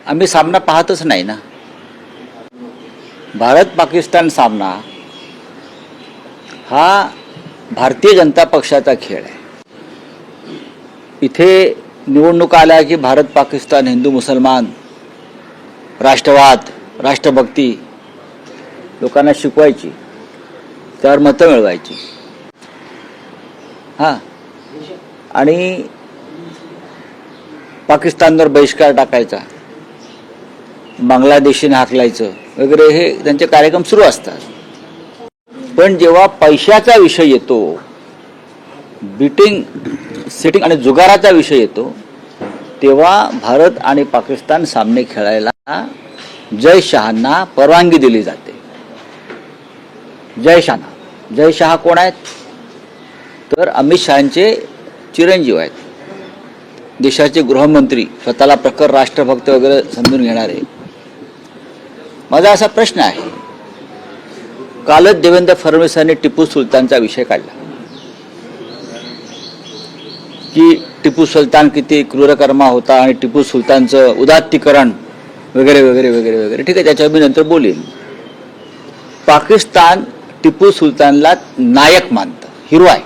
आम्ही सामना पाहतच नाही ना। भारत पाकिस्तान सामना हा भारतीय जनता पक्षाचा खेळ आहे। इथे निवडणुका आल्या की भारत पाकिस्तान, हिंदू मुसलमान, राष्ट्रवाद, राष्ट्रभक्ती लोकांना शिकवायची, त्यावर मतं मिळवायची। आणि पाकिस्तानवर बहिष्कार टाकायचा, बांगलादेशीने हाकलायचं वगैरे, हे त्यांचे कार्यक्रम सुरू असतात। पण जेव्हा पैशाचा विषय येतो, बीटिंग, सिटिंग आणि जुगाराचा विषय येतो, तेव्हा भारत आणि पाकिस्तान सामने खेळायला जय शहांना परवानगी दिली जाते। जय शहांना, जय शहा कोण आहेत? तर अमित शहांचे चिरंजीव आहेत, देशाचे गृहमंत्री, स्वतःला प्रखर राष्ट्रभक्त वगैरे समजून घेणारे। माझा असा प्रश्न आहे, कालच देवेंद्र फडणवीसांनी टिपू सुलतानचा विषय काढला की टिपू सुलतान किती क्रूरकर्मा होता आणि टिपू सुलतानचं उदात्तीकरण वगैरे वगैरे वगैरे वगैरे। ठीक आहे, त्याच्यावर मी नंतर बोलीन। पाकिस्तान टिपू सुलतानला नायक मानतं, हिरो आहे।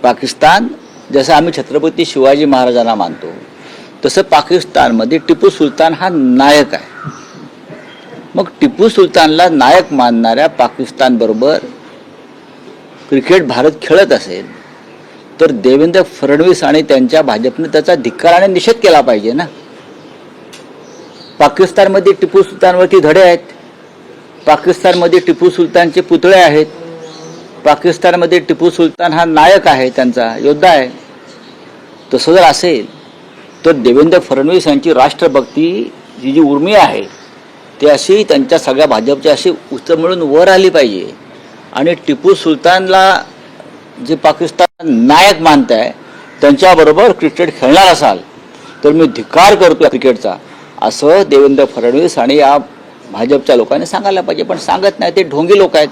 पाकिस्तान जसं आम्ही छत्रपती शिवाजी महाराजांना मानतो, तसं पाकिस्तानमध्ये टिपू सुलतान हा नायक आहे। मग टिपू सुलतानला नायक मानणाऱ्या पाकिस्तान बरोबर क्रिकेट भारत खेळत असेल तर देवेंद्र फडणवीस आणि त्यांच्या भाजपने त्याचा धिक्कार आणि निषेध केला पाहिजे ना। पाकिस्तानमध्ये टिपू सुलतानवरती धडे आहेत, पाकिस्तानमध्ये टिपू सुलतानचे पुतळे आहेत, पाकिस्तानमध्ये टिपू सुलतान हा नायक आहे, त्यांचा योद्धा आहे। तसं जर असेल तर देवेंद्र फडणवीस यांची राष्ट्रभक्ती जी जी उर्मी आहे ती अशी त्यांच्या सगळ्या भाजपच्या अशी उचलून वर आली पाहिजे। आणि टिपू सुलतानला जे पाकिस्तान नायक मानताय त्यांच्याबरोबर क्रिकेट खेळणार असाल तर मी धिक्कार करतो क्रिकेटचा, असं देवेंद्र फडणवीस आणि या भाजपच्या लोकांनी सांगायला पाहिजे। पण सांगत नाही, ते ढोंगी लोक आहेत।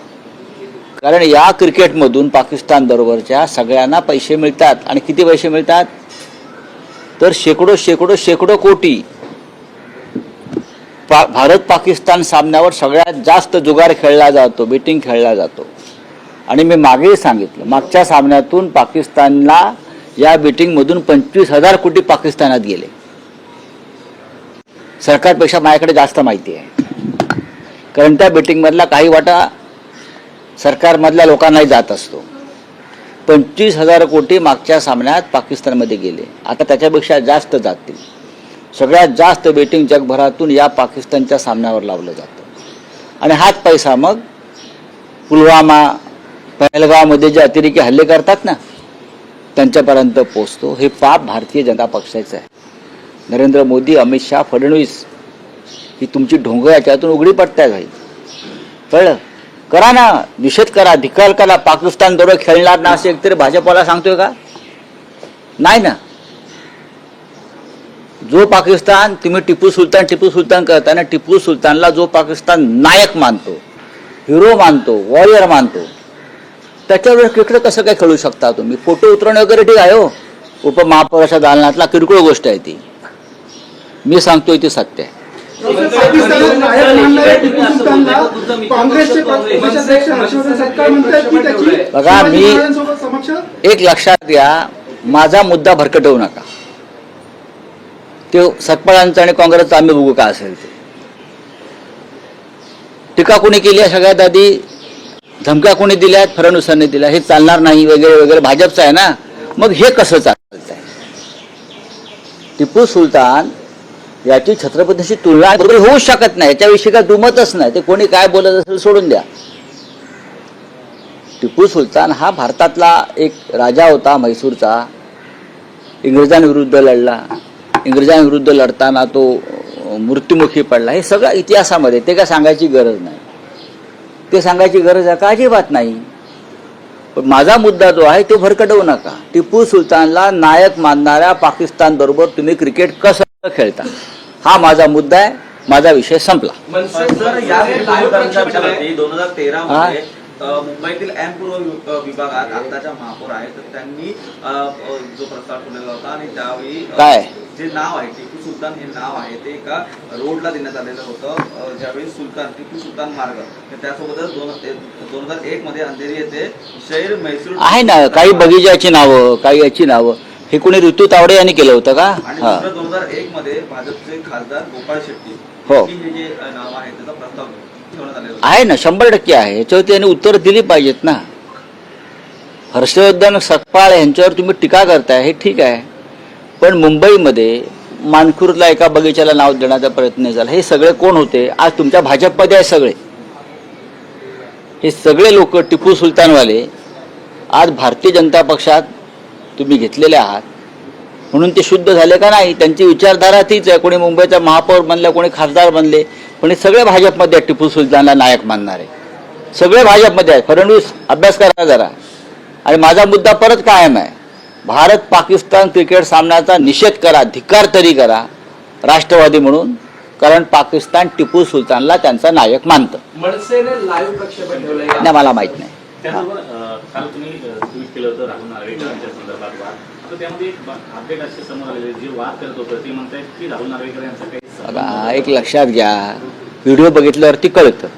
कारण या क्रिकेटमधून पाकिस्तान बरोबरच्या सगळ्यांना पैसे मिळतात, आणि किती पैसे मिळतात तर शेकडो शेकडो शेकडो कोटी। भारत पाकिस्तान सामन्यावर सगळ्यात जास्त जुगार खेळला जातो, बेटिंग खेळला जातो। आणि मी मागेही सांगितलं, मागच्या सामन्यातून पाकिस्तानला या बेटिंगमधून 25,000 कोटी पाकिस्तानात गेले। सरकारपेक्षा माझ्याकडे जास्त माहिती आहे, कारण त्या बेटिंगमधला काही वाटा सरकारमधल्या लोकांनाही जात असतो। 25,000 कोटी मागच्या सामन्यात पाकिस्तानमध्ये गेले, आता त्याच्यापेक्षा जास्त जातील। सगळ्यात जास्त बेटिंग जगभरातून या पाकिस्तानच्या सामन्यावर लावलं जातं। आणि हाच पैसा मग पुलवामा, पहलगावमध्ये जे अतिरेकी हल्ले करतात ना, त्यांच्यापर्यंत पोचतो। हे पाप भारतीय जनता पक्षाचं आहे। नरेंद्र मोदी, अमित शहा, फडणवीस ही तुमची ढोंग याच्यातून उघडी पडताय भाई, कळलं? करा ना, निषेध करा, धिक्कार करा। पाकिस्तान बरोबर खेळणार ना असं एकतरी भाजपवाला सांगतोय का? नाही ना। जो पाकिस्तान तुम्ही टिपू सुलतान करताना, टिपू सुलतानला जो पाकिस्तान नायक मानतो, हिरो मानतो, वॉरियर मानतो, त्याच्यावर क्रिकेट कसं काय खेळू शकता तुम्ही? फोटो उतरवणे वगैरे ठीक आहे हो, उपमहापौराच्या दालनातला किरकोळ गोष्ट आहे ती। मी सांगतोय ती सत्य आहे। बघा, मी एक लक्षात घ्या, माझा मुद्दा भरकटवू नका। ते सतपाळांचा आणि काँग्रेसचा आम्ही बघू का असेल ते। टीका कोणी केली आहे? सगळ्यात आधी धमक्या कोणी दिल्यात? फडणवीसांनी दिल्या, हे चालणार नाही वगैरे वगैरे, भाजपचं आहे ना। मग हे कसं चालतंय? टिपू सुलतान याची छत्रपतीशी तुलना बरोबर होऊ शकत नाही, याच्याविषयी काय दुमतच नाही। ते कोणी काय बोलत असेल सोडून द्या। टिपू सुलतान हा भारतातला एक राजा होता, म्हैसूरचा। इंग्रजांविरुद्ध लढला, इंग्रजांविरुद्ध लढताना तो मृत्युमुखी पडला। हे सगळं इतिहासामध्ये, ते काय सांगायची गरज नाही, ते सांगायची गरज आहे का? अजिबात नाही। पण माझा मुद्दा जो आहे तो भरकटवू नका। टिपू सुलतानला नायक मानणाऱ्या पाकिस्तान बरोबर तुम्ही क्रिकेट कसं खेळता, हा माझा मुद्दा आहे। माझा विषय संपला। 2013 मध्ये मुंबईतील एम पूर्व विभागात आताच्या महापौर आहेत तर त्यांनी जो प्रस्ताव ठेवलेला होता आणि त्यावेळी काय जे नाव आहे टिपू सुलतान हे नाव आहे ते एका रोडला देण्यात आलेलं होतं ज्यावेळी टिपू सुलतान मार्ग त्यासोबतच 2001 मध्ये अंधेरी येथे शहर म्हैसूर आहे ना, काही बगीचाची नावं, काही याची नावं. हे कोणी ऋतू तावडे यांनी केलं होतं का? आणि हा, 2001 मध्ये भाजपचे खासदार गोपाळ शेट्टी हो, हे जे नाव आहे त्याचा प्रस्ताव ठेवण्यात आलेला होता. आहे ना, 100% आहे. याच्यावरती यांनी उत्तर दिली पाहिजेत ना. हर्षवर्धन सकपाळ यांच्यावर तुम्ही टीका करताय हे ठीक आहे, पण मुंबईमध्ये मानखुर्दला एका बगीचाला नाव देण्याचा प्रयत्न झाला. हे सगळे कोण होते? आज तुमच्या भाजपमध्ये आहे सगळे. हे सगळे लोक टिपू सुलतानवाले आज भारतीय जनता पक्षात तुम्ही घेतलेले आहात म्हणून ते शुद्ध झाले का नाही? त्यांची विचारधारा तीच आहे. कोणी मुंबईचा महापौर बनले, कोणी खासदार बनले, पण हे सगळे भाजपमध्ये आहेत. टिपू सुलतानला नायक मानणारे सगळे भाजपमध्ये आहेत. फडणवीस अभ्यास करा जरा. आणि माझा मुद्दा परत कायम आहे, भारत पाकिस्तान क्रिकेट सामन्याचा निषेध करा, धिक्कार तरी करा राष्ट्रवादी म्हणून, कारण पाकिस्तान टिपू सुलतानला त्यांचा नायक मानतं. मनसेने लाईव्ह प्रक्षेपण ठेवलंय नाही, मला माहित नाही. त्याचबरोबर काल तुम्ही ट्विट केलं होतं राहुल नार्वेकरांच्या संदर्भात वाद. आता त्यामध्ये एक अपडेट असे समोर आलेले जे वाद करत होतं ते म्हणतायत की राहुल नार्वेकर यांचा काही बघा, एक लक्षात घ्या, व्हिडिओ बघितल्यावरती कळतं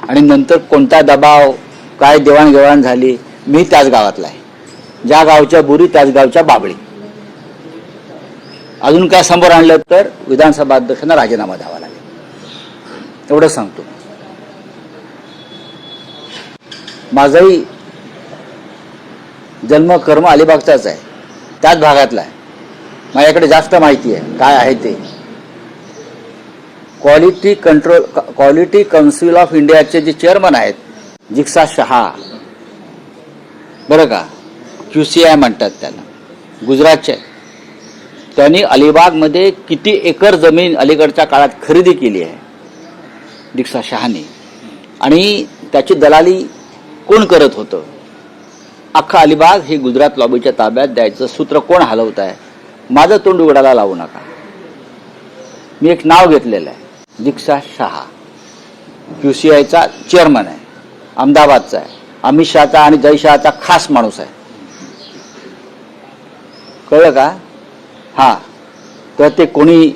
आणि नंतर कोणता दबाव, काय देवाणघेवाण झाली. मी त्याच गावातला आहे, ज्या गावच्या बुरी त्याच गावच्या बाबळी. अजून काय समोर आणलं तर विधानसभा अध्यक्षांना राजीनामा द्यावा लागेल, एवढं सांगतो. माझाही जन्म कर्म अलिबागचाच आहे, त्याच भागातला आहे. माझ्याकडे जास्त माहिती आहे काय आहे ते. क्वालिटी काउन्सिल ऑफ इंडियाचे जे चेअरमन आहेत जिक्सा शहा, बरं का, QCI म्हणतात त्याला, गुजरातचे आहेत. त्यांनी अलिबागमध्ये किती एकर जमीन अलीकडच्या काळात खरेदी केली आहे जिक्सा शहाने, आणि त्याची दलाली कोण करत होतं? अख्खा अलिबाग हे गुजरात लॉबीच्या ताब्यात द्यायचं सूत्र कोण हलवत आहे? माझं तोंड उघडायला लावू नका. मी एक नाव घेतलेलं आहे, जिक्सा शहा, QCIचा चेअरमन आहे, अहमदाबादचा आहे, अमित शहाचा आणि जय शहाचा खास माणूस आहे. कळलं का? हा, तर ते कोणी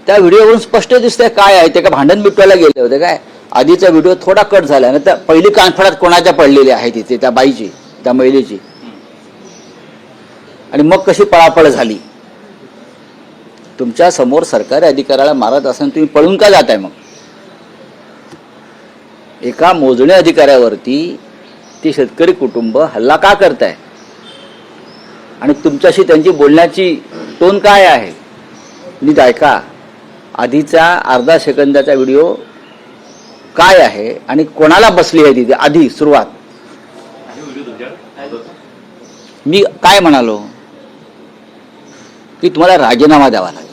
त्या व्हिडिओवरून स्पष्ट दिसतंय काय आहे ते. का भांडण मिटवायला गेले होते काय? आधीचा व्हिडिओ थोडा कट झाला ना, तर पहिली कानफडात कोणाच्या पडलेली आहे तिथे, त्या बाईची, त्या महिलेची, आणि मग कशी पळापळ झाली. तुमच्या समोर सरकारी अधिकाऱ्याला मारत असताना तुम्ही पळून का जाताय? मग एका मोजणी अधिकाऱ्यावरती ते शेतकरी कुटुंब हल्ला का करताय? आणि तुमच्याशी त्यांची बोलण्याची टोन काय आहे? नीट ऐका. आधीचा अर्धा सेकंदाचा व्हिडिओ काय आहे आणि कोणाला बसली आहे तिथे? आधी सुरुवात मी काय म्हणालो की तुम्हाला राजीनामा द्यावा लागेल.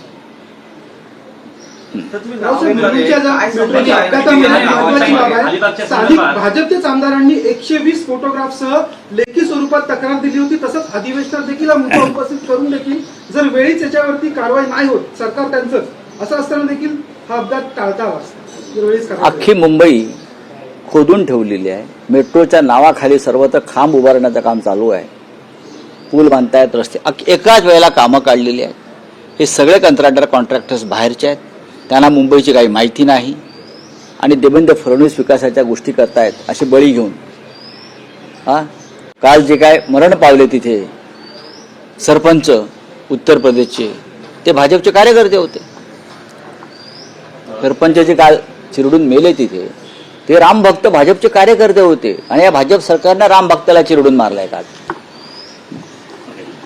भाजपच्याच आमदारांनी 120 फोटोग्राफसह लेखी स्वरूपात तक्रार दिली होती. तसंच अधिवेशनात देखील हा मुद्दा उपस्थित करून देखील जर वेळीच याच्यावरती कारवाई नाही होत, सरकार त्यांचं असं असताना देखील हा अपघात टाळता आला. अख्खी मुंबई खोदून ठेवलेली आहे. मेट्रोच्या नावाखाली सर्वत्र खांब उभारण्याचं काम चालू आहे. पूल बांधतायत, रस्ते, एकाच वेळेला कामं काढलेली आहेत. हे सगळे कंत्राटदार कॉन्ट्रॅक्टर्स बाहेरचे आहेत, त्यांना मुंबईची काही माहिती नाही, आणि देवेंद्र फडणवीस विकासाच्या गोष्टी करतायत असे बळी घेऊन. काल जे काय मरण पावले तिथे सरपंच उत्तर प्रदेशचे, ते भाजपचे कार्यकर्ते होते. सरपंच जे काल चिरडून मेले तिथे, ते रामभक्त भाजपचे कार्यकर्ते होते, आणि या भाजप सरकारनं रामभक्ताला चिरडून मारलाय काल.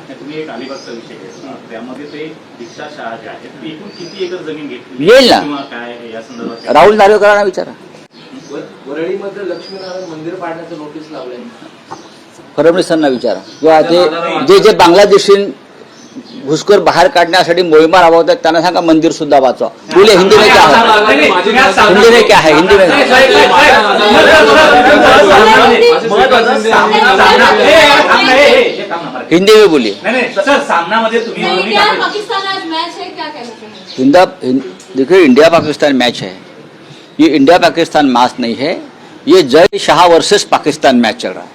तुम्ही एक अलिबागचा विषय घेतला, त्यामध्ये ते जिक्सा शहा जे आहेत ती एकूण किती एकर जमीन घेतली येईल ना, किंवा काय या संदर्भात राहुल नार्वेकरांना विचारा. वरळीमध्ये लक्ष्मीनारायण मंदिर पाडण्याचं नोटीस लावलंय, फडणवीसांना विचारा. किंवा ते जे बांगलादेशी घुसखोर बाहेर काढण्यासाठी मोहिमा राबवतात त्यांना सांगा मंदिर सुद्धा वाचवा. बोले हिंदी में क्या है, हिंदी में क्या है, हिंदी में हिंदी में बोलिए. देखिए, इंडिया पाकिस्तान मैच है, ये इंडिया पाकिस्तान मैच नहीं है. ये जय शाह वर्सेस पाकिस्तान मैच चल रहा है।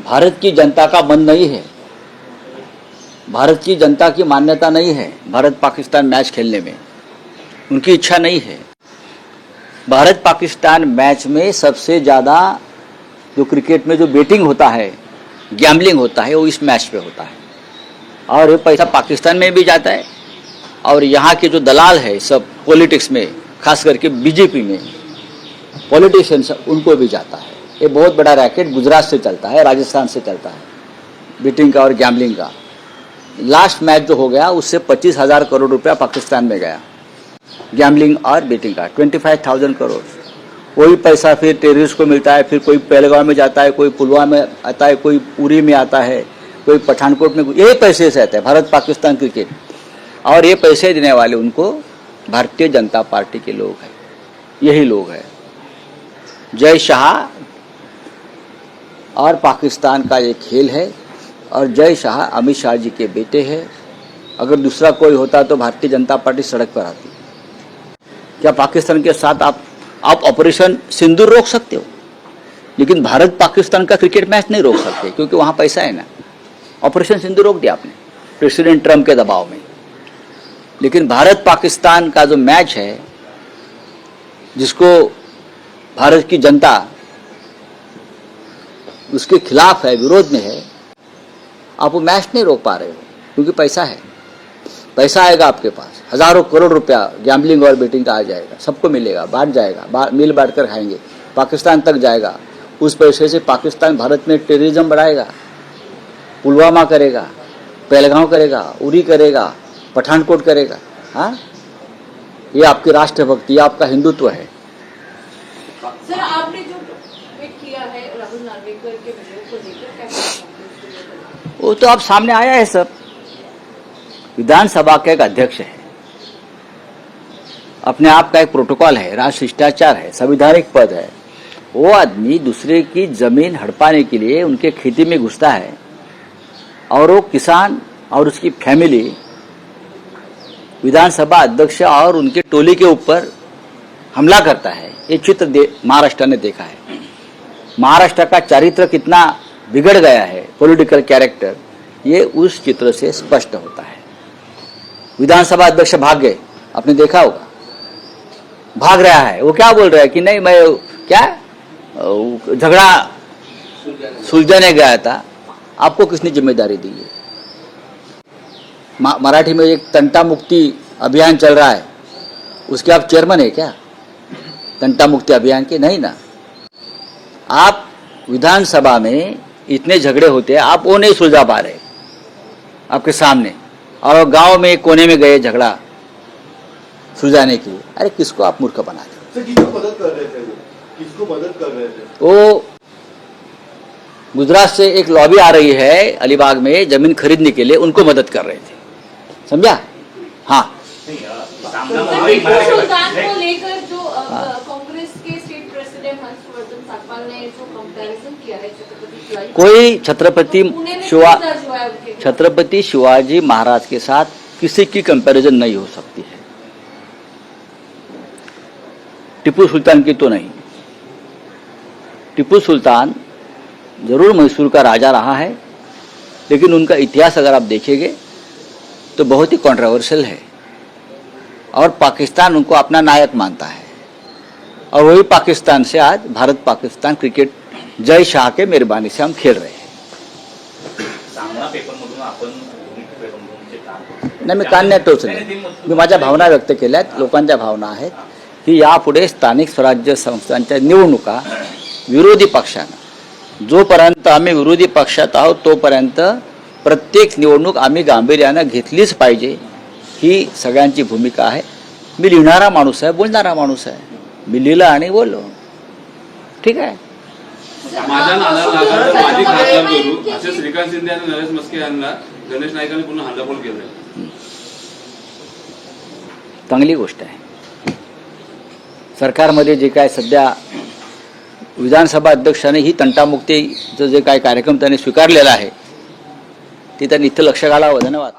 भारत की जनता का मन नहीं है, भारत की जनता की मान्यता नहीं है भारत पाकिस्तान मैच खेलने में, उनकी इच्छा नहीं है। भारत पाकिस्तान मैच में सबसे ज़्यादा जो क्रिकेट में जो बेटिंग होता है, गैम्बलिंग होता है, वो इस मैच पे होता है। और ये पैसा पाकिस्तान में भी जाता है और यहाँ के जो दलाल है सब पॉलिटिक्स में, खास करके बीजेपी में पॉलिटिशियंस, उनको भी जाता है। ये बहुत बड़ा रैकेट गुजरात से चलता है, राजस्थान से चलता है, बेटिंग का और गैम्बलिंग का। लास्ट मैच जो हो गया उससे 25,000 करोड़ रुपया पाकिस्तान में गया, गैम्बलिंग और बेटिंग का 25,000 करोड़। वही पैसा फिर टेररिस्ट को मिलता है, फिर कोई पहलगांव में जाता है, कोई पुलवामा में आता है, कोई उरी में आता है, कोई पठानकोट में, यही पैसे से आता है भारत पाकिस्तान क्रिकेट। और ये पैसे देने वाले उनको भारतीय जनता पार्टी के लोग हैं, यही लोग हैं। जय शाह और पाकिस्तान का ये खेल है और जय शाह अमित शाह जी के बेटे हैं। अगर दूसरा कोई होता तो भारतीय जनता पार्टी सड़क पर आती। क्या पाकिस्तान के साथ आप ऑपरेशन सिंदूर रोक सकते हो, लेकिन भारत पाकिस्तान का क्रिकेट मैच नहीं रोक सकते क्योंकि वहाँ पैसा है ना। ऑपरेशन सिंदूर रोक दिया आपने प्रेसिडेंट ट्रम्प के दबाव में, लेकिन भारत पाकिस्तान का जो मैच है जिसको भारत की जनता उसके खिलाफ है, विरोध में है, आप वो मैच नहीं रोक पा रहे हो क्योंकि पैसा है। पैसा आएगा आपके पास, हजारों करोड़ रुपया गैम्बलिंग और बेटिंग का आ जाएगा, सबको मिलेगा, बांट जाएगा, मिल बांट कर खाएंगे, पाकिस्तान तक जाएगा। उस पैसे से पाकिस्तान भारत में टेररिज्म बढ़ाएगा, पुलवामा करेगा, पहलगांव करेगा, उरी करेगा, पठानकोट करेगा। हाँ, ये आपकी राष्ट्रभक्ति, ये आपका हिंदुत्व है। सर, आपने जो ट्वीट किया है राहुल नार्वेकर के वीडियो को लेकर, क्या वो तो अब सामने आया है सब। विधानसभा का एक अध्यक्ष है, अपने आप का एक प्रोटोकॉल है, राष्ट्र शिष्टाचार है, संवैधानिक पद है। वो आदमी दूसरे की जमीन हड़पाने के लिए उनके खेती में घुसता है और वो किसान और उसकी फैमिली विधानसभा अध्यक्ष और उनके टोली के ऊपर हमला करता है। ये चित्र महाराष्ट्र ने देखा है। महाराष्ट्र का चरित्र कितना बिगड़ गया है, पॉलिटिकल कैरेक्टर, ये उस चित्र से स्पष्ट होता है। विधानसभा अध्यक्ष भाग गए, आपने देखा होगा, भाग रहा है। वो क्या बोल रहा है कि नहीं, मैं क्या झगड़ा सुलझाने गया था, आपको किसने जिम्मेदारी दी है? मराठी में एक तंटा मुक्ति अभियान चल रहा है, उसके आप चेयरमैन है क्या तंटा मुक्ति अभियान के? नहीं ना। आप विधानसभा में इतने झगड़े होते हैं, आप वो नहीं सुलझा पा रहे आपके सामने, और गांव में कोने में गए झगड़ा सुलझाने के लिए। अरे किसको आप मूर्ख बना रहे? किसको मदद कर रहे थे? किसको मदद कर रहे थे? वो गुजरात से एक लॉबी आ रही है अलीबाग में जमीन खरीदने के लिए, उनको मदद कर रहे थे, समझा? हाँ, टीपू सुल्तान को लेकर जो कांग्रेस के स्टेट प्रेसिडेंट हर्षवर्धन साकपाल ने जो कंपैरिजन किया है छत्रपति, कोई तो छत्रपति शिवाजी महाराज के साथ किसी की कंपैरिजन नहीं हो सकती है, टीपू सुल्तान की तो नहीं। टीपू सुल्तान जरूर मैसूर का राजा रहा है, लेकिन उनका इतिहास अगर आप देखेंगे तो बहुत ही कंट्रोवर्शियल है और पाकिस्तान उनको अपना नायक मानता है। और वही पाकिस्तान से आज भारत पाकिस्तान क्रिकेट जय शाह के मेहरबानी से हम खेल रहे हैं। नाही, मी कान नाही टोचले, मी माझ्या भावना व्यक्त केल्यात, लोकांच्या भावना आहेत की यापुढे स्थानिक स्वराज्य संस्थांच्या निवडणुका विरोधी पक्षानं, जोपर्यंत आम्ही विरोधी पक्षात आहोत तोपर्यंत प्रत्येक निवडणूक आम्ही गांभीर्यानं घेतलीच पाहिजे, ही सगळ्यांची भूमिका आहे। मी लिहिणारा माणूस आहे, बोलणारा माणूस आहे, मी लिहिलं आणि बोललो, ठीक आहे। माझ्या नादाला माझी खासदार करू असे श्रीकांत शिंदे आणि नरेश मस्के यांना गणेश नाईकांनी पुन्हा हल्लाबोल केलाय। चांगली गोष्ट आहे। सरकारमध्ये जे काय सध्या विधानसभा अध्यक्षाने ही तंटामुक्तीचं जे काय कार्यक्रम त्यांनी स्वीकारलेला आहे ते त्यांनी इथं लक्ष घालावं। धन्यवाद।